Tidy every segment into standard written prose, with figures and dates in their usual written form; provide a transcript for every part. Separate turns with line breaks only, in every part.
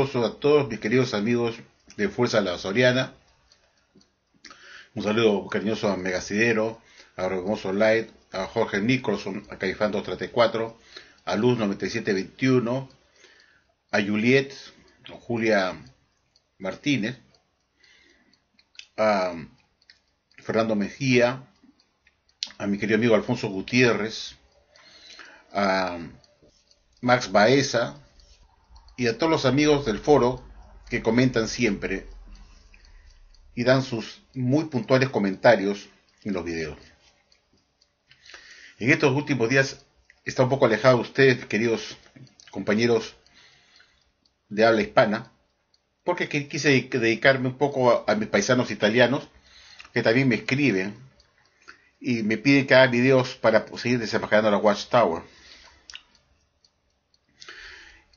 caluroso a todos mis queridos amigos de Fuerza La Soriana. Un saludo cariñoso a Megacidero, a Hermoso Light, a Jorge Nicholson, a Caifán 234, a Luz 9721, a Juliet, a Julia Martínez, a Fernando Mejía, a mi querido amigo Alfonso Gutiérrez, a Max Baeza y a todos los amigos del foro que comentan siempre y dan sus muy puntuales comentarios en los videos. En estos últimos días está un poco alejado de ustedes, queridos compañeros de habla hispana, porque quise dedicarme un poco a mis paisanos italianos que también me escriben y me piden que haga videos para seguir desembarcando la Watchtower.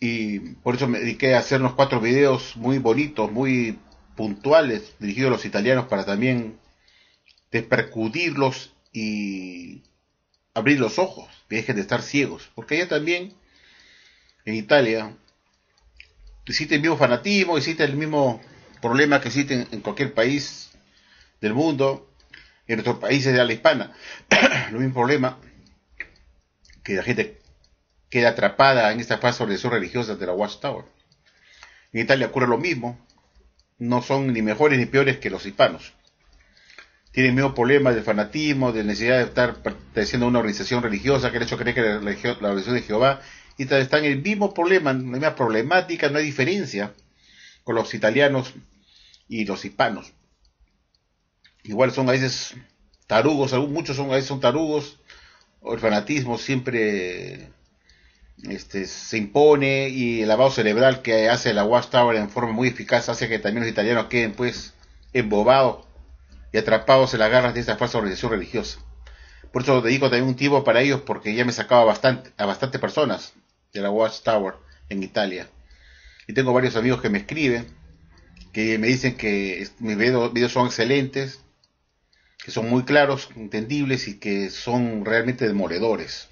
Y por eso me dediqué a hacer unos 4 videos muy bonitos, muy puntuales, dirigidos a los italianos para también despercudirlos y abrir los ojos, que dejen de estar ciegos, porque allá también, en Italia, existe el mismo fanatismo, existe el mismo problema que existe en cualquier país del mundo, en nuestros países de habla hispana, el mismo problema, que la gente queda atrapada en esta falsa organización religiosa de la Watchtower. En Italia ocurre lo mismo, no son ni mejores ni peores que los hispanos. Tienen el mismo problema del fanatismo, de necesidad de estar perteneciendo a una organización religiosa que el hecho cree que la organización de Jehová, y están en el mismo problema, en la misma problemática, no hay diferencia con los italianos y los hispanos. Igual son a veces tarugos, muchos a veces son tarugos, o el fanatismo siempre se impone, y el lavado cerebral que hace la Watchtower en forma muy eficaz hace que también los italianos queden pues embobados y atrapados en las garras de esta falsa organización religiosa. Por eso dedico también un tiempo para ellos, porque ya me sacaba a bastante personas de la Watchtower en Italia. Y tengo varios amigos que me escriben, que me dicen que mis videos son excelentes, que son muy claros, entendibles y que son realmente demoledores.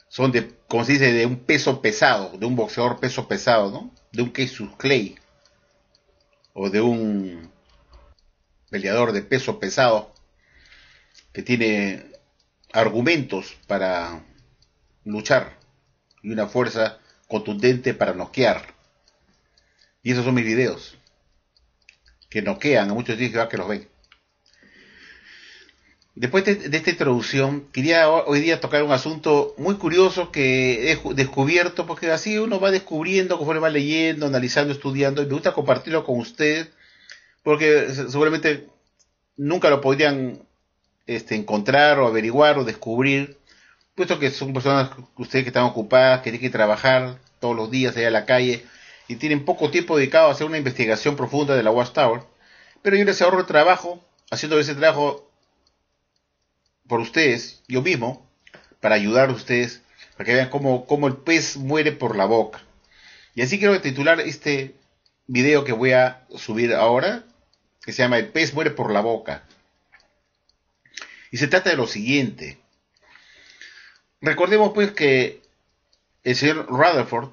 Son de, como se dice, de un peso pesado, de un boxeador peso pesado, ¿no? De un Cassius Clay o de un peleador de peso pesado que tiene argumentos para luchar y una fuerza contundente para noquear. Y esos son mis videos, que noquean a muchos días que los ven. Después de esta introducción, quería hoy día tocar un asunto muy curioso que he descubierto, porque así uno va descubriendo conforme va leyendo, analizando, estudiando, y me gusta compartirlo con ustedes, porque seguramente nunca lo podrían encontrar o averiguar o descubrir, puesto que son personas, ustedes que están ocupadas, que tienen que trabajar todos los días allá en la calle y tienen poco tiempo dedicado a hacer una investigación profunda de la Watchtower, pero yo les ahorro el trabajo haciendo ese trabajo por ustedes, yo mismo, para ayudar a ustedes, para que vean cómo el pez muere por la boca. Y así quiero titular este video que voy a subir ahora, que se llama El pez muere por la boca. Y se trata de lo siguiente. Recordemos pues que el señor Rutherford,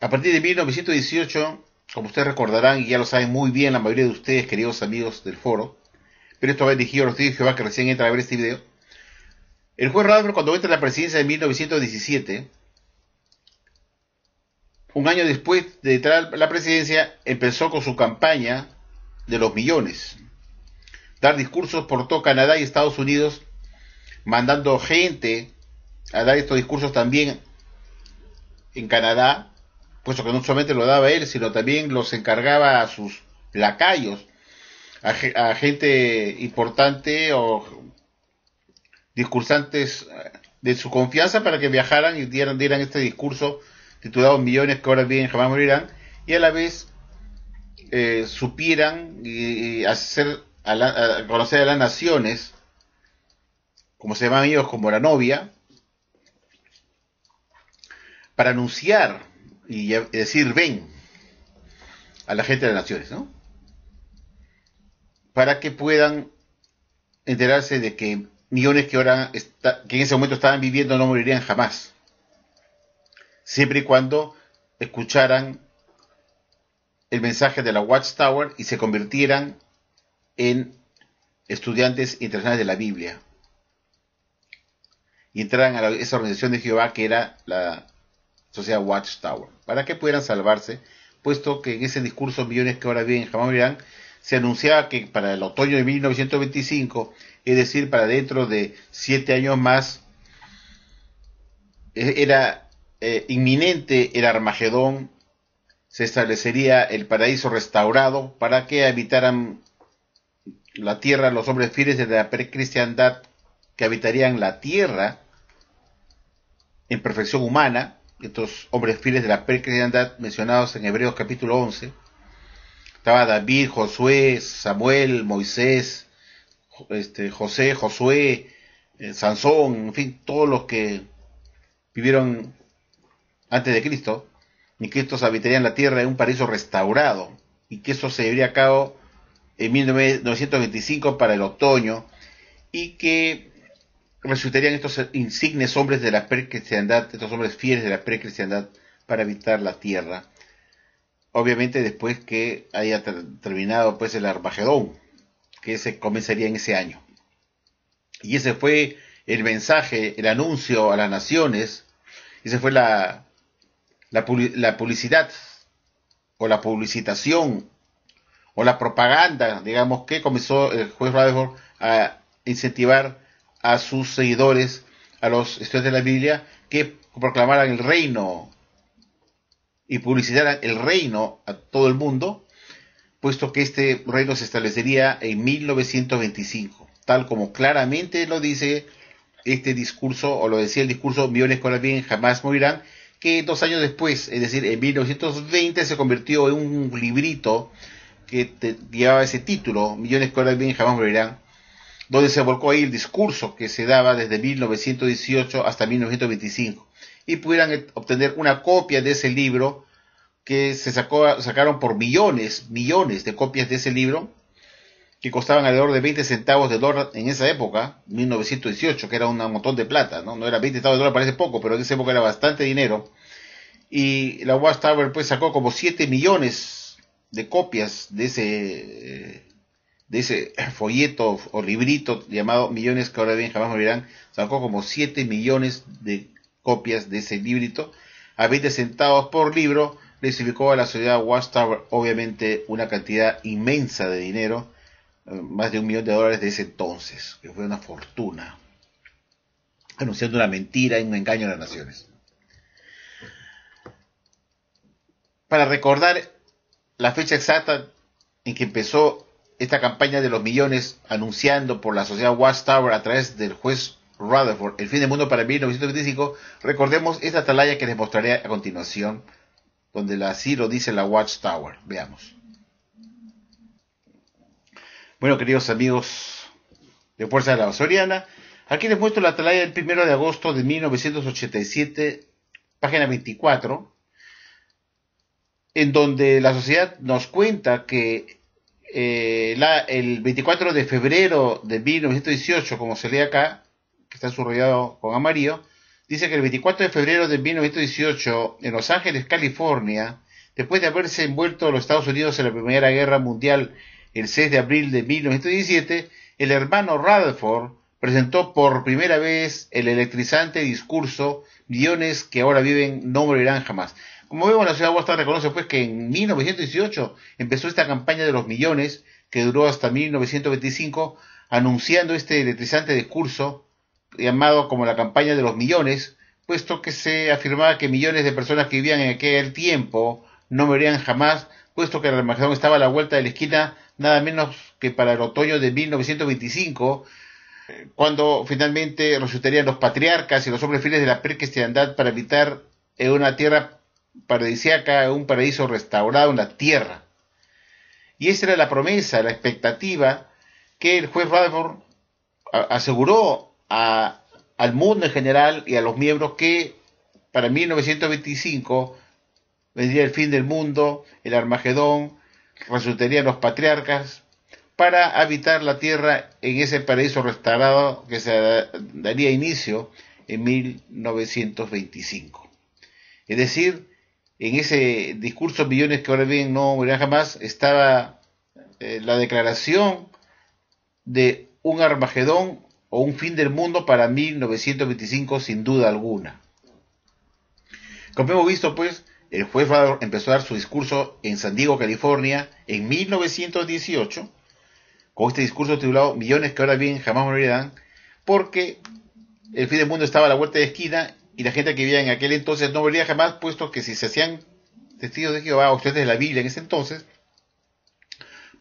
a partir de 1918, como ustedes recordarán, y ya lo saben muy bien la mayoría de ustedes, queridos amigos del foro, pero esto va dirigido a los testigos de Jehová que recién entran a ver este video. El juez Rutherford, cuando entra a la presidencia en 1917, un año después de entrar a la presidencia, empezó con su campaña de los millones. Dar discursos por todo Canadá y Estados Unidos, mandando gente a dar estos discursos también en Canadá, puesto que no solamente lo daba él, sino también los encargaba a sus lacayos, a gente importante o discursantes de su confianza, para que viajaran y dieran este discurso titulado Millones que ahora viven jamás morirán, y a la vez supieran y hacer a conocer a las naciones, como se llaman ellos, como la novia, para anunciar y decir ven a la gente de las naciones, ¿no? Para que puedan enterarse de que millones que ahora que en ese momento estaban viviendo no morirían jamás, siempre y cuando escucharan el mensaje de la Watchtower y se convirtieran en estudiantes internacionales de la Biblia y entraran a esa organización de Jehová que era la sociedad Watchtower, para que pudieran salvarse, puesto que en ese discurso millones que ahora viven jamás morirán, se anunciaba que para el otoño de 1925, es decir, para dentro de 7 años más, era inminente el Armagedón, se establecería el paraíso restaurado para que habitaran la tierra los hombres fieles de la precristiandad, que habitarían la tierra en perfección humana, estos hombres fieles de la precristiandad mencionados en Hebreos capítulo 11, estaba David, Josué, Samuel, Moisés, José, Josué, Sansón, en fin, todos los que vivieron antes de Cristo, y que estos habitarían la tierra en un paraíso restaurado, y que eso se llevaría a cabo en 1925 para el otoño, y que resultarían estos insignes hombres de la precristiandad, estos hombres fieles de la precristiandad, para habitar la tierra. Obviamente después que haya terminado pues el Armagedón, que se comenzaría en ese año. Y ese fue el mensaje, el anuncio a las naciones, esa fue la publicidad, o la publicitación, o la propaganda, digamos, que comenzó el juez Rutherford a incentivar a sus seguidores, a los estudiantes de la Biblia, que proclamaran el reino y publicitaran el reino a todo el mundo, puesto que este reino se establecería en 1925, tal como claramente lo dice este discurso, o lo decía el discurso Millones que ahora bien jamás morirán, que 2 años después, es decir, en 1920, se convirtió en un librito que llevaba ese título, Millones que ahora bien jamás morirán, donde se volcó ahí el discurso que se daba desde 1918 hasta 1925, y pudieran obtener una copia de ese libro, que sacaron por millones de copias de ese libro, que costaban alrededor de 20 centavos de dólar en esa época, 1918, que era un montón de plata, ¿no? Era 20 centavos de dólar, parece poco, pero en esa época era bastante dinero. Y la Watchtower pues sacó como 7 millones de copias de ese folleto o librito llamado Millones que ahora bien jamás morirán. Sacó como 7 millones de copias de ese librito a 20 centavos por libro. Le significó a la sociedad Watchtower obviamente una cantidad inmensa de dinero, más de $1 millón de ese entonces, que fue una fortuna, anunciando una mentira y un engaño a las naciones. Para recordar la fecha exacta en que empezó esta campaña de los millones, anunciando por la sociedad Watchtower a través del juez Rutherford el fin del mundo para 1925, recordemos esta atalaya que les mostraré a continuación, donde así lo dice la Watchtower. Veamos. Bueno, queridos amigos de Fuerza de la Soriana, aquí les muestro la atalaya del 1 de agosto de 1987, página 24, en donde la sociedad nos cuenta que el 24 de febrero de 1918, como se lee acá, que está subrayado con amarillo, dice que el 24 de febrero de 1918, en Los Ángeles, California, después de haberse envuelto los Estados Unidos en la Primera Guerra Mundial el 6 de abril de 1917, el hermano Rutherford presentó por primera vez el electrizante discurso Millones que ahora viven no morirán jamás. Como vemos, la ciudad de Boston reconoce pues que en 1918 empezó esta campaña de los millones, que duró hasta 1925, anunciando este electrizante discurso llamado como la campaña de los millones, puesto que se afirmaba que millones de personas que vivían en aquel tiempo no morirían jamás, puesto que el Armagedón estaba a la vuelta de la esquina, nada menos que para el otoño de 1925, cuando finalmente resultarían los patriarcas y los hombres fieles de la precristiandad para habitar en una tierra paradisíaca, un paraíso restaurado en la tierra. Y esa era la promesa, la expectativa que el juez Rutherford aseguró al mundo en general y a los miembros, que para 1925 vendría el fin del mundo, el Armagedón, resultarían los patriarcas para habitar la tierra en ese paraíso restaurado que se daría inicio en 1925. Es decir, en ese discurso millones que ahora bien no morirán jamás, estaba la declaración de un Armagedón o un fin del mundo para 1925 sin duda alguna. Como hemos visto, pues, el juez Radford empezó a dar su discurso en San Diego, California, en 1918, con este discurso titulado Millones que ahora bien jamás morirán, porque el fin del mundo estaba a la vuelta de esquina y la gente que vivía en aquel entonces no moriría jamás, puesto que si se hacían testigos de Jehová o ustedes de la Biblia en ese entonces,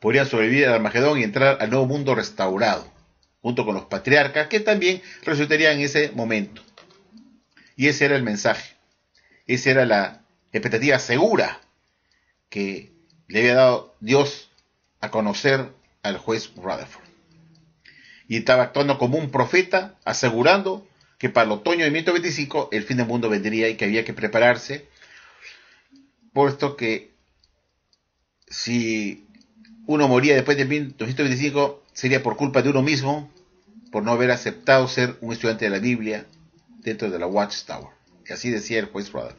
podrían sobrevivir al Armagedón y entrar al nuevo mundo restaurado, junto con los patriarcas, que también resucitarían en ese momento. Y ese era el mensaje, esa era la expectativa segura que le había dado Dios a conocer al juez Rutherford. Y estaba actuando como un profeta, asegurando que para el otoño de 1925 el fin del mundo vendría y que había que prepararse, puesto que si uno moría después de 1925 sería por culpa de uno mismo, por no haber aceptado ser un estudiante de la Biblia dentro de la Watchtower. Y así decía el juez Rutherford,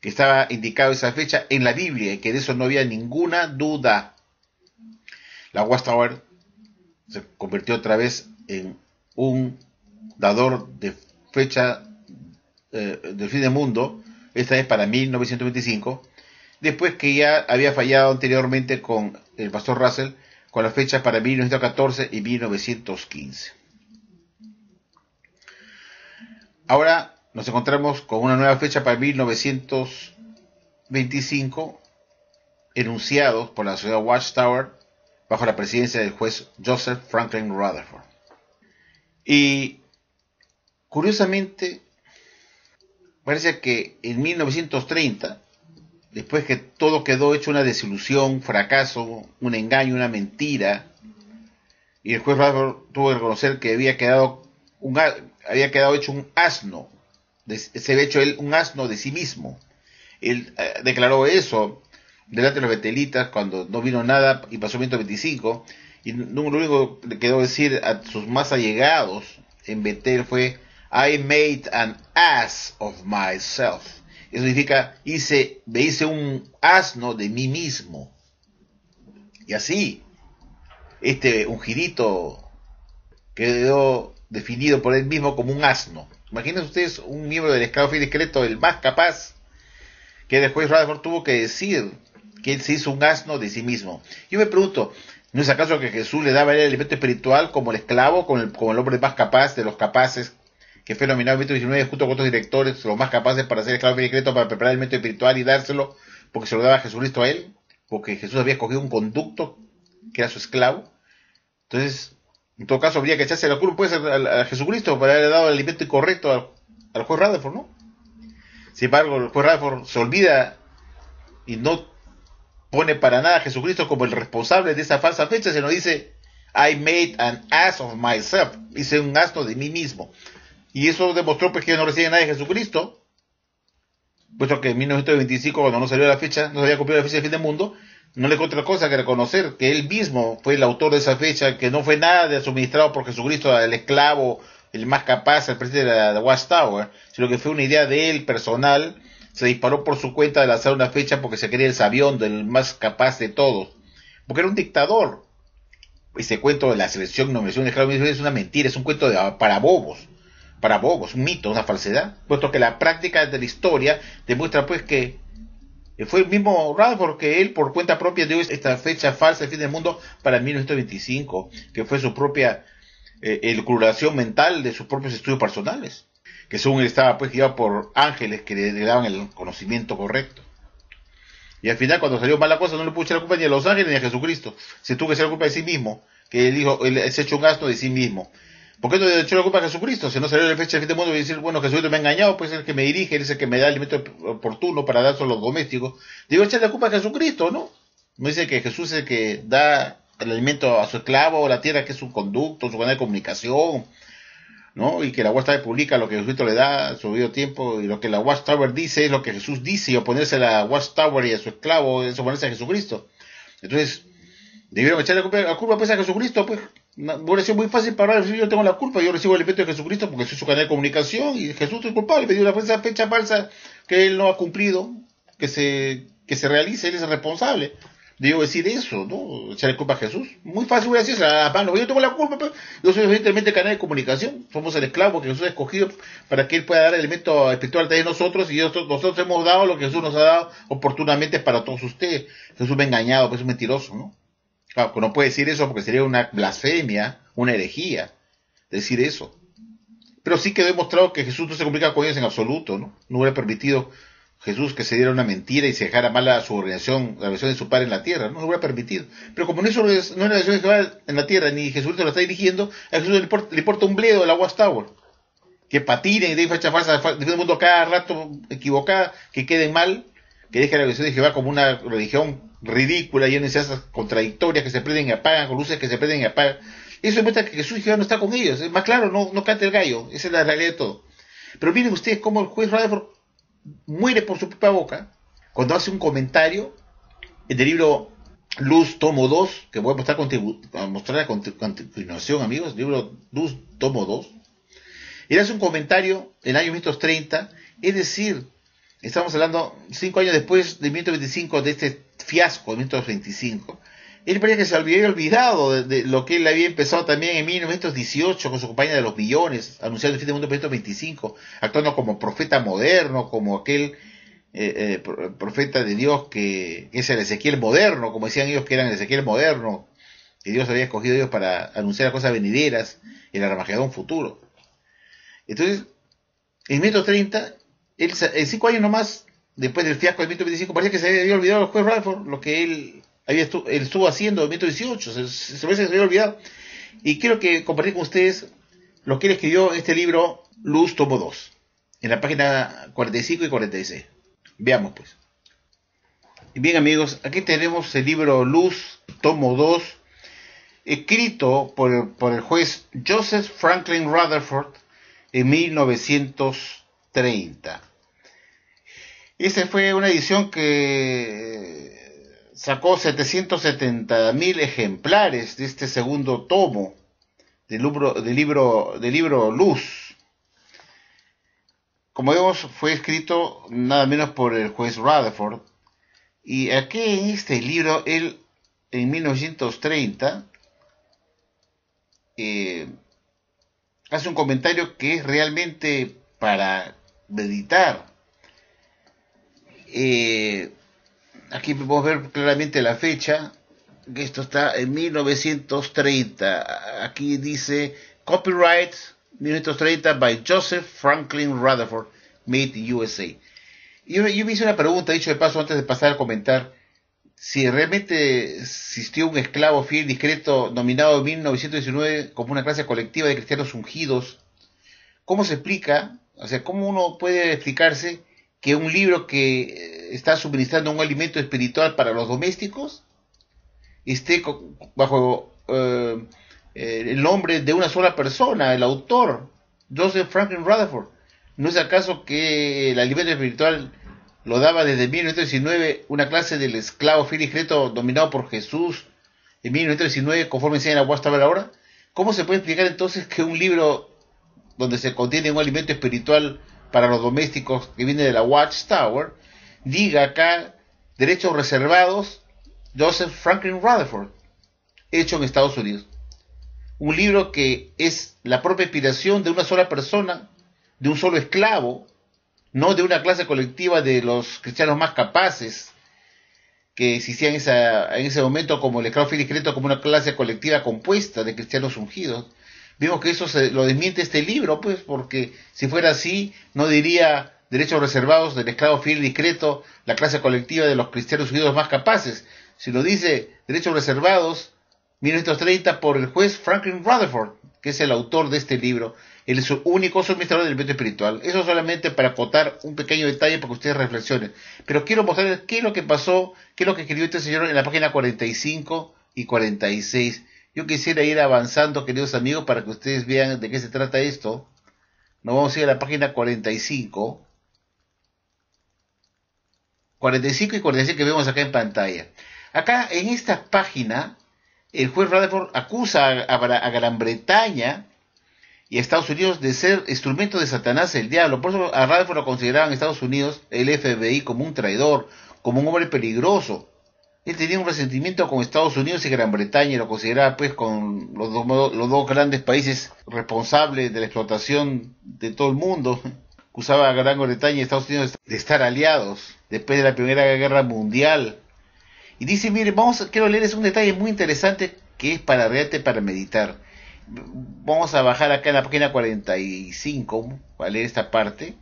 que estaba indicado esa fecha en la Biblia y que de eso no había ninguna duda. La Watchtower se convirtió otra vez en un dador de fecha del fin del mundo, esta vez para 1925, después que ya había fallado anteriormente con el pastor Russell con las fechas para 1914 y 1915. Ahora nos encontramos con una nueva fecha para 1925, enunciados por la sociedad Watchtower bajo la presidencia del juez Joseph Franklin Rutherford. Y curiosamente, parece que en 1930, después que todo quedó hecho una desilusión, fracaso, un engaño, una mentira, y el juez Rutherford tuvo que reconocer que había quedado hecho un asno, se había hecho él un asno de sí mismo. Él declaró eso delante de los betelitas cuando no vino nada y pasó 125, y lo único que le quedó decir a sus más allegados en Betel fue: I made an ass of myself. Eso significa me hice un asno de mí mismo. Y así, este ungidito quedó definido por él mismo como un asno. Imaginen ustedes un miembro del esclavo fiel discreto, el más capaz, que después Rutherford tuvo que decir que él se hizo un asno de sí mismo. Yo me pregunto, ¿no es acaso que Jesús le daba el elemento espiritual como el esclavo, como el hombre más capaz de los capaces, que fue nominado en 1919 junto con otros directores, los más capaces para ser esclavo fiel discreto, para preparar el elemento espiritual y dárselo, porque se lo daba Jesucristo a él, porque Jesús había escogido un conducto que era su esclavo? Entonces, en todo caso, habría que echarse la culpa pues, a Jesucristo por haberle dado el alimento incorrecto al juez Rutherford, ¿no? Sin embargo, el juez Rutherford se olvida y no pone para nada a Jesucristo como el responsable de esa falsa fecha, sino dice: I made an ass of myself, hice un asno de mí mismo. Y eso demostró pues que no recibe nada de Jesucristo, puesto que en 1925, cuando no salió la fecha, no se había cumplido la fecha del fin del mundo, no le otra cosa que reconocer que él mismo fue el autor de esa fecha, que no fue nada de suministrado por Jesucristo, el esclavo, el más capaz, el presidente de la Watchtower, sino que fue una idea de él personal. Se disparó por su cuenta de lanzar una fecha porque se quería el sabión del más capaz de todos, porque era un dictador. Ese cuento de la selección, nominación de esclavos es una mentira, es un cuento para bobos, un mito, una falsedad, puesto que la práctica de la historia demuestra pues que fue el mismo Rutherford que él por cuenta propia dio esta fecha falsa de fin del mundo para 1925, que fue su propia elucubración mental de sus propios estudios personales, que según él estaba pues guiado por ángeles que le daban el conocimiento correcto. Y al final, cuando salió mal la cosa, no le pudo echar la culpa ni a los ángeles ni a Jesucristo, se tuvo que echar la culpa de sí mismo, que él dijo, él se echó un gasto de sí mismo. ¿Por qué no le echó la culpa a Jesucristo? Si no salió la fecha de fin del mundo y decir, bueno, Jesucristo me ha engañado, pues es el que me dirige, él es el que me da el alimento oportuno para dar a los domésticos. Digo, echar la culpa a Jesucristo, ¿no? No dice que Jesús es el que da el alimento a su esclavo, la tierra que es su conducto, su canal de comunicación, ¿no? Y que la Watchtower publica lo que Jesucristo le da a su debido tiempo, y lo que la Watchtower dice es lo que Jesús dice, y oponerse a la Watchtower y a su esclavo es oponerse a Jesucristo. Entonces, debieron echarle la culpa pues a Jesucristo, pues. Hubiera sido muy fácil para decir: yo tengo la culpa, yo recibo el alimento de Jesucristo porque soy su canal de comunicación y Jesús es culpable, me dio una fecha falsa que él no ha cumplido. que se realice, él es el responsable. Debo decir eso, ¿no? Echarle culpa a Jesús. Muy fácil, voy a decir, yo tengo la culpa, pero yo soy evidentemente el canal de comunicación, somos el esclavo que Jesús ha escogido para que Él pueda dar el elemento espiritual de nosotros, y nosotros hemos dado lo que Jesús nos ha dado oportunamente para todos ustedes. Jesús me ha engañado, pues es mentiroso, ¿no? Claro, no puede decir eso porque sería una blasfemia, una herejía, decir eso. Pero sí quedó demostrado que Jesús no se comunica con ellos en absoluto, ¿no? No hubiera permitido Jesús que se diera una mentira y se dejara mal a su organización, la versión de su padre en la tierra, no lo hubiera permitido. Pero como no es una organización de Jehová en la tierra, ni Jesús lo está dirigiendo, a Jesús le importa un bledo de la Watchtower. Que patinen y den fecha falsa, defienden el mundo cada rato equivocada, que queden mal, que dejen la versión de Jehová como una religión ridícula, llena de enseñanzas contradictorias que se prenden y apagan, con luces que se prenden y apagan. Eso demuestra que Jesús y Jehová no está con ellos. Es más claro, no canta el gallo. Esa es la realidad de todo. Pero miren ustedes cómo el juez Rutherford muere por su propia boca cuando hace un comentario en el libro Luz, tomo 2, que voy a mostrar a continuación, amigos. Libro Luz, tomo 2. Él hace un comentario en el año 1930, es decir, estamos hablando 5 años después de 1925, de este fiasco de 1925. Él parecía que se había olvidado de lo que él había empezado también en 1918 con su compañía de los millones, anunciando el fin del mundo en 1925, actuando como profeta moderno, como aquel profeta de Dios que es el Ezequiel moderno, como decían ellos que eran el Ezequiel moderno, que Dios había escogido ellos para anunciar las cosas venideras, el Armagedón futuro. Entonces, en 1930, él, en 5 años nomás, después del fiasco de 1925, parecía que se había olvidado el juez Rutherford, lo que él estuvo haciendo en 1918, se había olvidado. Y quiero que compartir con ustedes lo que él escribió en este libro, Luz, tomo 2, en la página 45 y 46. Veamos pues. Bien amigos, aquí tenemos el libro Luz, tomo 2, escrito por el juez Joseph Franklin Rutherford en 1930. Esa fue una edición que sacó 770.000 ejemplares de este segundo tomo del libro Luz. Como vemos, fue escrito nada menos por el juez Rutherford. Y aquí en este libro, él en 1930 hace un comentario que es realmente para meditar. Aquí podemos ver claramente la fecha, que esto está en 1930. Aquí dice copyright 1930 by Joseph Franklin Rutherford, made USA. Y yo me hice una pregunta, dicho de paso, antes de pasar a comentar si realmente existió un esclavo fiel discreto nominado en 1919 como una clase colectiva de cristianos ungidos. ¿Cómo se explica? O sea, ¿cómo uno puede explicarse que un libro que está suministrando un alimento espiritual para los domésticos esté bajo el nombre de una sola persona, el autor, Joseph Franklin Rutherford? ¿No es acaso que el alimento espiritual lo daba desde 1919 una clase del esclavo fiel y discreto dominado por Jesús en 1919, conforme enseña la Watchtower ahora? ¿Cómo se puede explicar entonces que un libro donde se contiene un alimento espiritual para los domésticos que viene de la Watchtower diga acá derechos reservados Joseph Franklin Rutherford, hecho en Estados Unidos? Un libro que es la propia inspiración de una sola persona, de un solo esclavo, no de una clase colectiva de los cristianos más capaces que existían en ese momento, como el esclavo fiel y discreto, como una clase colectiva compuesta de cristianos ungidos. Vimos que eso lo desmiente este libro, pues, porque si fuera así, no diría derechos reservados del esclavo fiel y discreto, la clase colectiva de los cristianos ungidos más capaces, sino dice derechos reservados 1930 por el juez Franklin Rutherford, que es el autor de este libro. Él es el único suministrador del alimento espiritual. Eso solamente para acotar un pequeño detalle para que ustedes reflexionen. Pero quiero mostrarles qué es lo que pasó, qué es lo que escribió este señor en la página 45 y 46. Yo quisiera ir avanzando, queridos amigos, para que ustedes vean de qué se trata esto. Nos vamos a ir a la página 45. 45 y 46 que vemos acá en pantalla. Acá, en esta página, el juez Rutherford acusa a Gran Bretaña y a Estados Unidos de ser instrumento de Satanás, el diablo. Por eso a Rutherford lo consideraban en Estados Unidos, el FBI, como un traidor, como un hombre peligroso. Él tenía un resentimiento con Estados Unidos y Gran Bretaña, y lo consideraba pues con los dos grandes países responsables de la explotación de todo el mundo. Acusaba a Gran Bretaña y Estados Unidos de estar aliados después de la Primera Guerra Mundial. Y dice, mire, quiero leerles un detalle muy interesante que es realmente para meditar. Vamos a bajar acá en la página 45 para leer esta parte.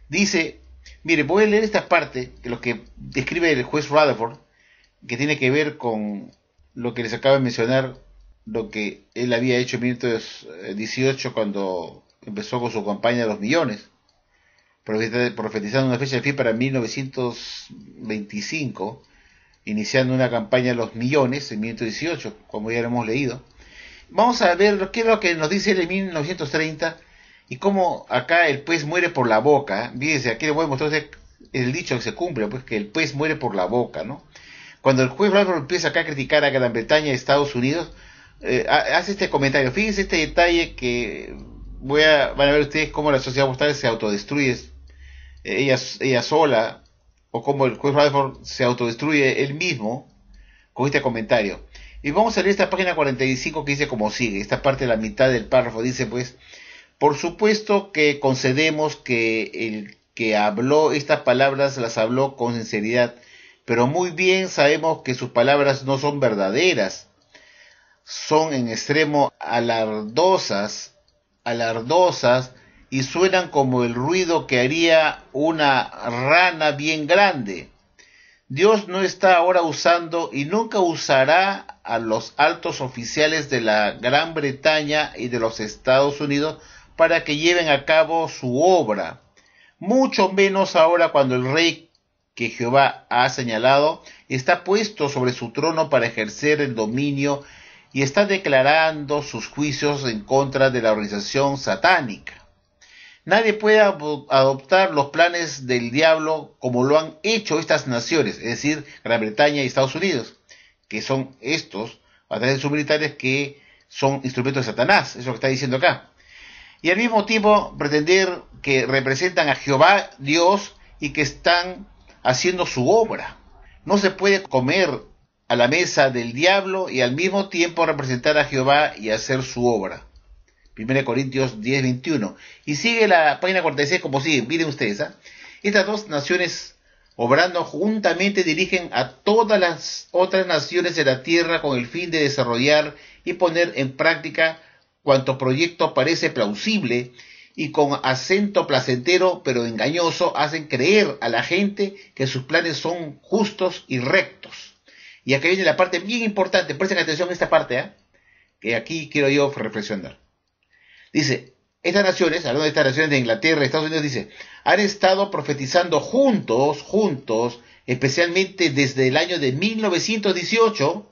Dice, mire, voy a leer esta parte, que lo que describe el juez Rutherford, que tiene que ver con lo que les acabo de mencionar, lo que él había hecho en 1918 cuando empezó con su campaña de los millones, profetizando una fecha de fin para 1925, iniciando una campaña de los millones en 1918, como ya lo hemos leído. Vamos a ver qué es lo que nos dice él en 1930 y cómo acá el pez muere por la boca. Fíjense, aquí le voy a mostrar el dicho que se cumple, pues que el pez muere por la boca, ¿no? Cuando el juez Rutherford empieza acá a criticar a Gran Bretaña y Estados Unidos, hace este comentario. Fíjense este detalle que van a ver ustedes cómo la sociedad postal se autodestruye ella sola, o cómo el juez Rutherford se autodestruye él mismo con este comentario. Y vamos a leer esta página 45 que dice como sigue. Esta parte de la mitad del párrafo dice pues: por supuesto que concedemos que el que habló estas palabras las habló con sinceridad, pero muy bien sabemos que sus palabras no son verdaderas, son en extremo alardosas y suenan como el ruido que haría una rana bien grande. Dios no está ahora usando y nunca usará a los altos oficiales de la Gran Bretaña y de los Estados Unidos para que lleven a cabo su obra, mucho menos ahora cuando el rey que Jehová ha señalado está puesto sobre su trono para ejercer el dominio y está declarando sus juicios en contra de la organización satánica. Nadie puede adoptar los planes del diablo como lo han hecho estas naciones, es decir, Gran Bretaña y Estados Unidos, que son estos, a través de sus militares, que son instrumentos de Satanás, eso es lo que está diciendo acá. Y al mismo tiempo pretender que representan a Jehová Dios y que están haciendo su obra. No se puede comer a la mesa del diablo y al mismo tiempo representar a Jehová y hacer su obra. 1 Corintios 10:21. Y sigue la página 46 como sigue. Miren ustedes, estas dos naciones obrando juntamente dirigen a todas las otras naciones de la tierra con el fin de desarrollar y poner en práctica cuanto proyecto parece plausible y con acento placentero pero engañoso hacen creer a la gente que sus planes son justos y rectos. Y aquí viene la parte bien importante. Presten atención a esta parte, que aquí quiero yo reflexionar. Dice, estas naciones, hablando de estas naciones de Inglaterra y Estados Unidos, dice, han estado profetizando juntos, especialmente desde el año de 1918,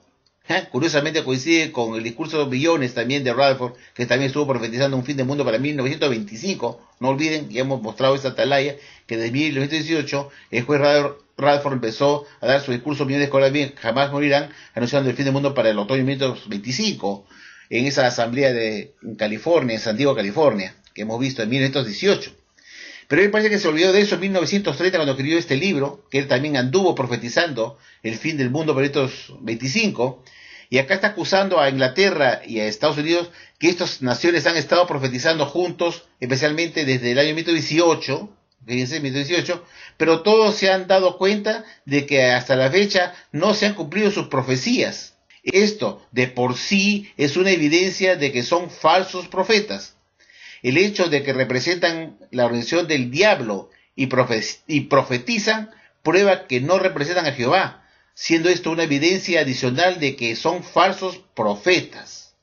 curiosamente coincide con el discurso de Millones también de Rutherford, que también estuvo profetizando un fin del mundo para 1925, no olviden, ya hemos mostrado esta atalaya, que desde 1918 el juez Rutherford empezó a dar su discurso Millones que jamás morirán, anunciando el fin del mundo para el otoño de 1925, en esa asamblea de California, en San Diego, California, que hemos visto en 1918. Pero él parece que se olvidó de eso en 1930 cuando escribió este libro, que él también anduvo profetizando el fin del mundo para 1925, y acá está acusando a Inglaterra y a Estados Unidos que estas naciones han estado profetizando juntos, especialmente desde el año 1918, fíjense, 1918, pero todos se han dado cuenta de que hasta la fecha no se han cumplido sus profecías. Esto de por sí es una evidencia de que son falsos profetas. El hecho de que representan la organización del diablo y profetizan prueba que no representan a Jehová, siendo esto una evidencia adicional de que son falsos profetas.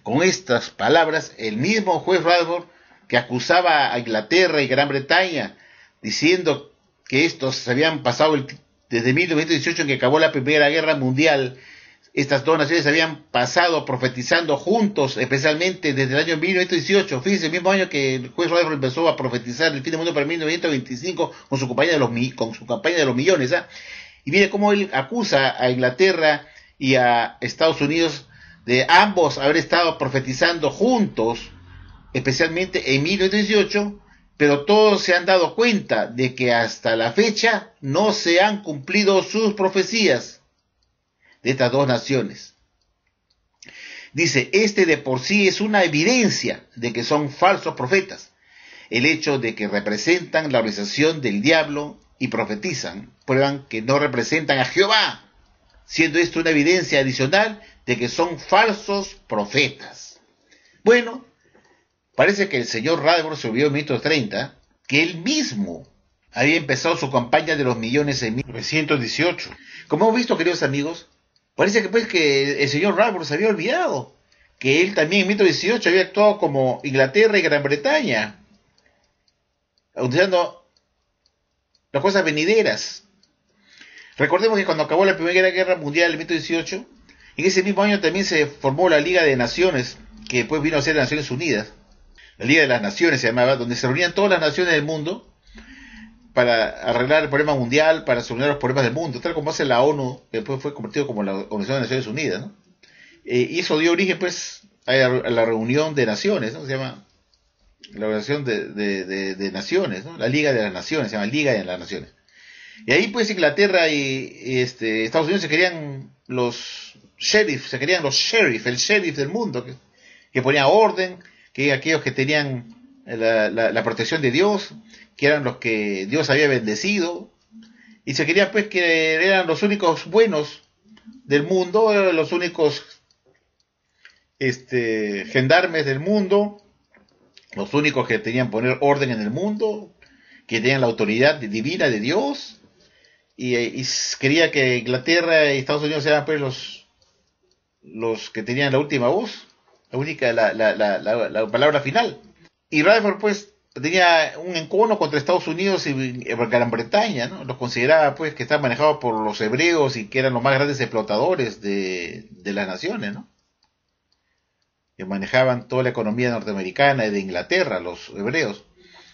Con estas palabras, el mismo juez Rutherford, que acusaba a Inglaterra y Gran Bretaña, diciendo que estos se habían pasado desde 1918, en que acabó la Primera Guerra Mundial, estas dos naciones habían pasado profetizando juntos, especialmente desde el año 1918, fíjense, el mismo año que el juez Rutherford empezó a profetizar el fin del mundo para 1925 con su campaña de los millones, Y mire cómo él acusa a Inglaterra y a Estados Unidos de ambos haber estado profetizando juntos, especialmente en 1918, pero todos se han dado cuenta de que hasta la fecha no se han cumplido sus profecías de estas dos naciones. Dice, este de por sí es una evidencia de que son falsos profetas. El hecho de que representan la organización del diablo y profetizan, prueban que no representan a Jehová, siendo esto una evidencia adicional de que son falsos profetas. Bueno, parece que el señor Rutherford se olvidó en 1930 que él mismo había empezado su campaña de los millones en 1918. Como hemos visto, queridos amigos, parece que pues que el señor Rutherford se había olvidado que él también en 1918 había actuado como Inglaterra y Gran Bretaña, utilizando las cosas venideras. Recordemos que cuando acabó la Primera Guerra Mundial en 1918, en ese mismo año también se formó la Liga de Naciones, que después vino a ser las Naciones Unidas. La Liga de las Naciones se llamaba, donde se reunían todas las naciones del mundo para arreglar el problema mundial, para solucionar los problemas del mundo, tal como hace la ONU, que después fue convertido como la Organización de Naciones Unidas, ¿no? Y eso dio origen, pues, a la reunión de naciones, ¿no? Se llama la Organización de Naciones, ¿no? La Liga de las Naciones, se llama Liga de las Naciones. Y ahí, pues, Inglaterra y Estados Unidos se querían los sheriff, el sheriff del mundo, que ponía orden, que aquellos que tenían la protección de Dios, que eran los que Dios había bendecido, y se quería pues que eran los únicos buenos del mundo, los únicos gendarmes del mundo, los únicos que tenían poner orden en el mundo, que tenían la autoridad divina de Dios, y quería que Inglaterra y Estados Unidos eran pues los que tenían la última voz, la única, la palabra final. Y Rutherford pues tenía un encono contra Estados Unidos y Gran Bretaña, ¿no? Los consideraba pues que estaban manejados por los hebreos y que eran los más grandes explotadores de las naciones, ¿no? Que manejaban toda la economía norteamericana y de Inglaterra, los hebreos.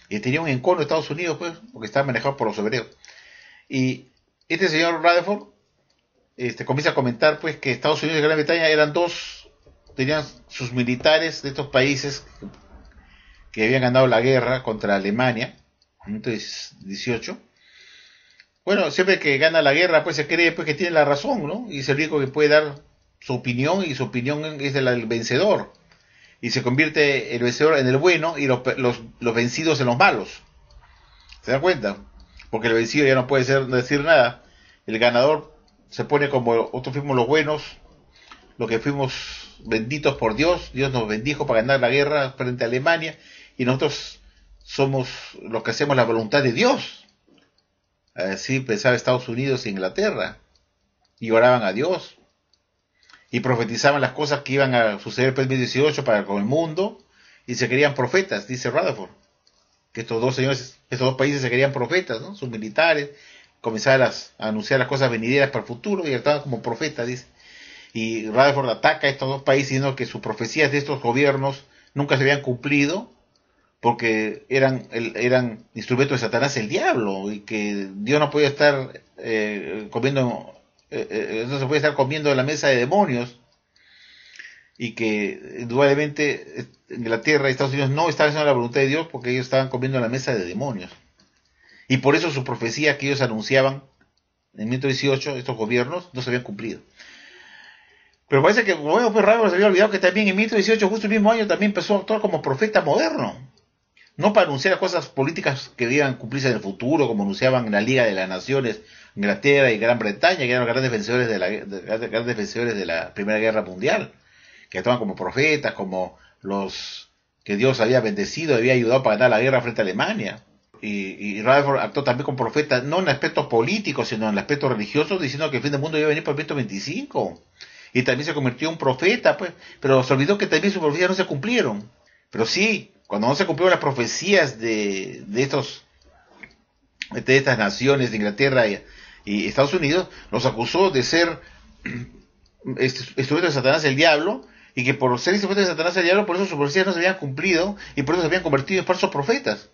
Y tenía un encono de Estados Unidos pues, porque estaban manejados por los hebreos. Y este señor Rutherford comienza a comentar pues que Estados Unidos y Gran Bretaña tenían sus militares de estos países que habían ganado la guerra contra Alemania en 1918. Bueno, siempre que gana la guerra, pues se cree pues que tiene la razón, ¿no? Y es el único que puede dar su opinión, y su opinión es del vencedor. Y se convierte el vencedor en el bueno y los vencidos en los malos. ¿Se dan cuenta? Porque el vencido ya no puede decir nada. El ganador se pone como otros fuimos los buenos, los que fuimos benditos por Dios. Dios nos bendijo para ganar la guerra frente a Alemania, y nosotros somos los que hacemos la voluntad de Dios. Así pensaba Estados Unidos e Inglaterra, y oraban a Dios y profetizaban las cosas que iban a suceder en 2018 con el mundo, y se querían profetas, dice Rutherford, que estos dos países se querían profetas, ¿no? Sus militares comenzaban a anunciar las cosas venideras para el futuro y estaban como profetas, dice. Y Rutherford ataca a estos dos países diciendo que sus profecías de estos gobiernos nunca se habían cumplido, porque eran instrumentos de Satanás, el diablo, y que Dios no podía estar comiendo, no se puede estar comiendo en la mesa de demonios, y que indudablemente Inglaterra y Estados Unidos no estaban haciendo la voluntad de Dios porque ellos estaban comiendo en la mesa de demonios. Y por eso su profecía que ellos anunciaban en 1918, estos gobiernos, no se habían cumplido. Pero parece que, bueno, pues Rutherford se había olvidado que también en 1918, justo el mismo año, también empezó a actuar como profeta moderno. No para anunciar cosas políticas que debían cumplirse en el futuro, como anunciaban en la Liga de las Naciones, Inglaterra y Gran Bretaña, que eran los grandes vencedores de la Primera Guerra Mundial, que actuaban como profetas, como los que Dios había bendecido, había ayudado para ganar la guerra frente a Alemania. Y Rutherford actuó también como profeta, no en el aspecto político, sino en el aspecto religioso, diciendo que el fin del mundo iba a venir por el 2025. Y también se convirtió en un profeta, pues, pero se olvidó que también sus profecías no se cumplieron. Pero sí, cuando no se cumplieron las profecías de estas naciones de Inglaterra y Estados Unidos, los acusó de ser instrumentos de Satanás, el diablo, y que por ser instrumentos de Satanás, el diablo, por eso sus profecías no se habían cumplido, y por eso se habían convertido en falsos profetas.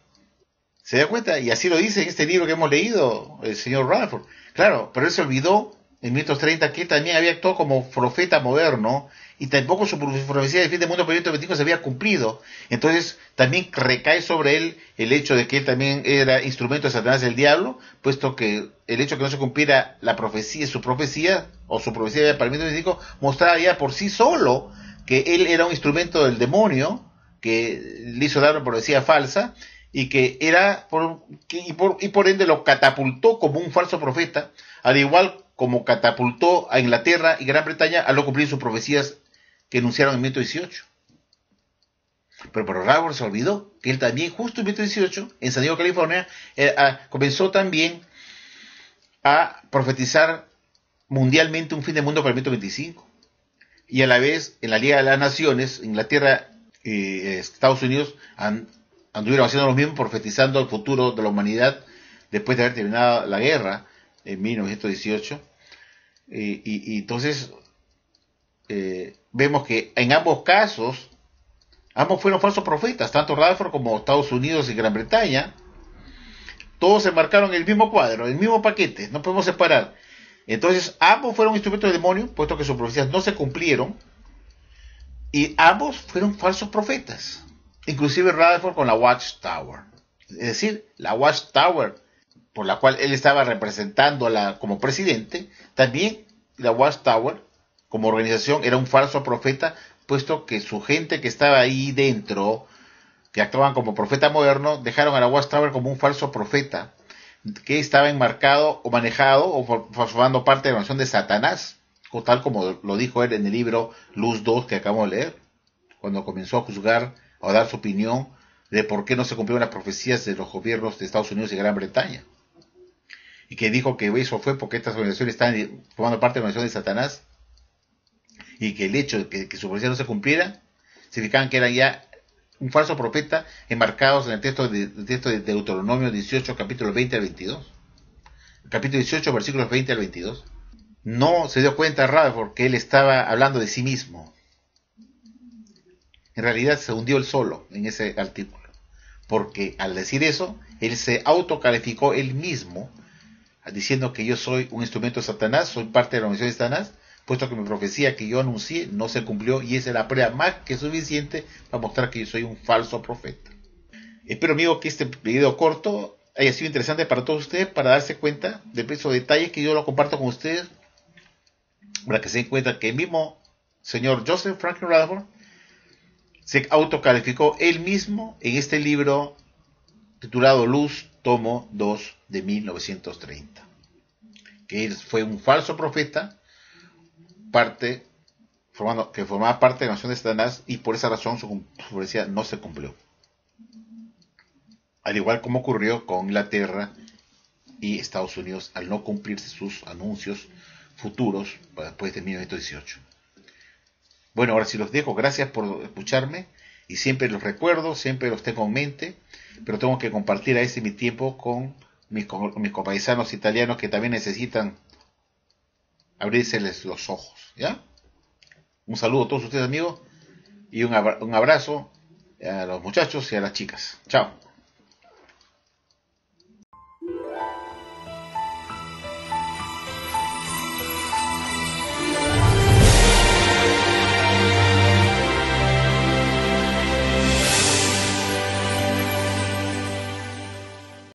¿Se da cuenta? Y así lo dice en este libro que hemos leído el señor Rutherford. Claro, pero él se olvidó en 1930 que él también había actuado como profeta moderno, y tampoco su profecía del fin del mundo por 1925 se había cumplido. Entonces también recae sobre él el hecho de que él también era instrumento de Satanás del diablo, puesto que el hecho de que no se cumpliera la profecía, su profecía para el 1925 mostraba ya por sí solo que él era un instrumento del demonio, que le hizo dar una profecía falsa, y que era y por ende lo catapultó como un falso profeta, al igual como catapultó a Inglaterra y Gran Bretaña a no cumplir sus profecías que enunciaron en 1918. Pero Rutherford se olvidó que él también, justo en 1918, en San Diego, California, comenzó también a profetizar mundialmente un fin del mundo para el 1925. Y a la vez, en la Liga de las Naciones, Inglaterra y Estados Unidos anduvieron haciendo lo mismo, profetizando el futuro de la humanidad después de haber terminado la guerra en 1918. Y entonces vemos que en ambos casos, ambos fueron falsos profetas, tanto Rutherford como Estados Unidos y Gran Bretaña. Todos se marcaron el mismo cuadro, el mismo paquete, no podemos separar. Entonces ambos fueron instrumentos del demonio, puesto que sus profecías no se cumplieron, y ambos fueron falsos profetas. Inclusive Rutherford con la Watchtower. Es decir, la Watchtower, por la cual él estaba representándola como presidente, también la Watchtower, como organización, era un falso profeta, puesto que su gente que estaba ahí dentro, que actuaban como profeta moderno, dejaron a la Watchtower como un falso profeta, que estaba enmarcado o manejado o formando parte de la nación de Satanás, o tal como lo dijo él en el libro Luz 2 que acabamos de leer, cuando comenzó a juzgar o a dar su opinión de por qué no se cumplieron las profecías de los gobiernos de Estados Unidos y Gran Bretaña. Y que dijo que eso fue porque estas organizaciones están formando parte de la nación de Satanás, y que el hecho de que su profecía no se cumpliera significaban que eran ya un falso profeta enmarcados en el texto de Deuteronomio 18, capítulos 20 al 22. Capítulo 18, versículos 20 al 22. No se dio cuenta Rutherford que él estaba hablando de sí mismo. En realidad se hundió él solo en ese artículo, porque al decir eso, él se autocalificó él mismo, diciendo que yo soy un instrumento de Satanás, soy parte de la organización de Satanás, puesto que mi profecía que yo anuncié no se cumplió, y esa es la prueba más que suficiente para mostrar que yo soy un falso profeta. Espero, amigo, que este video corto haya sido interesante para todos ustedes, para darse cuenta de esos detalles que yo lo comparto con ustedes, para que se den cuenta que el mismo señor Joseph Franklin Rutherford se autocalificó él mismo en este libro titulado Luz, tomo 2 de 1930, que él fue un falso profeta, que formaba parte de la nación de Satanás, y por esa razón su profecía no se cumplió. Al igual como ocurrió con Inglaterra y Estados Unidos al no cumplirse sus anuncios futuros después de 1918. Bueno, ahora sí los dejo. Gracias por escucharme, y siempre los recuerdo, siempre los tengo en mente, pero tengo que compartir a ese mi tiempo con mis compañeros italianos que también necesitan abrírseles los ojos, ¿ya? Un saludo a todos ustedes, amigos, y un abrazo a los muchachos y a las chicas. Chao.